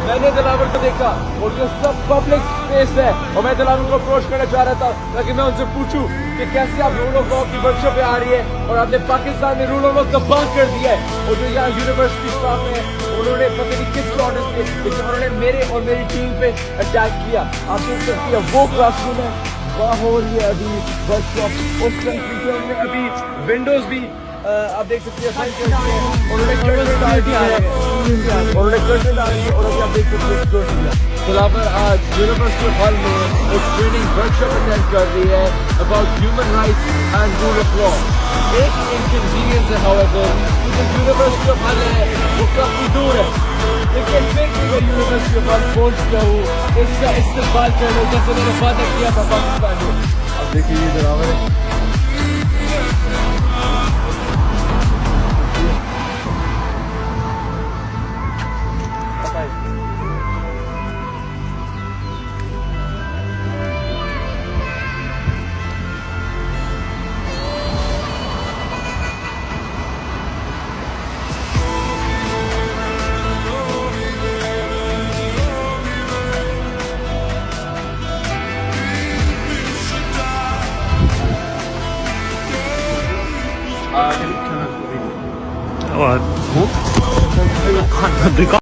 मैंने दिलावर को देखा और जो सब पब्लिक स्पेस है और मैं दिलावर को अप्रोच करना चाह रहा था ताकि मैं उनसे पूछूं कि कैसे आप रूल ऑफ लॉ की वर्कशॉप पे आ रही है और आपने पाकिस्तान में रूल ऑफ लॉ का बंद कर दिया है और जो यहाँ यूनिवर्सिटी स्टाफ है उन्होंने पता नहीं किस ऑर्डर पे लेकिन उन्होंने मेरे और मेरी टीम पे अटैक किया। आप देख सकते हैं वो क्लासरूम है वहाँ हो रही है अभी वर्कशॉप। उस कंट्री के अंदर अभी विंडोज भी आप देख सकते हैं उन्होंने कर्टन डाल दिया है और अभी आप देख सकते हैं दिलावर आज यूनिवर्सिटी हॉल में एक ट्रेनिंग वर्कशॉप अटेंड कर रही है about human rights and rule of law. एक इनकन्वीनियंस है हाउएवर यूनिवर्सिटी ऑफ हॉल है वो काफी दूर है लेकिन फिर भी मैं यूनिवर्सिटी ऑफ हॉल पहुंच गया हूँ इसका इस्तेमाल करने जैसे मैंने वादा किया था पाकिस्तान में। अब देखिए ये दिलावर है What?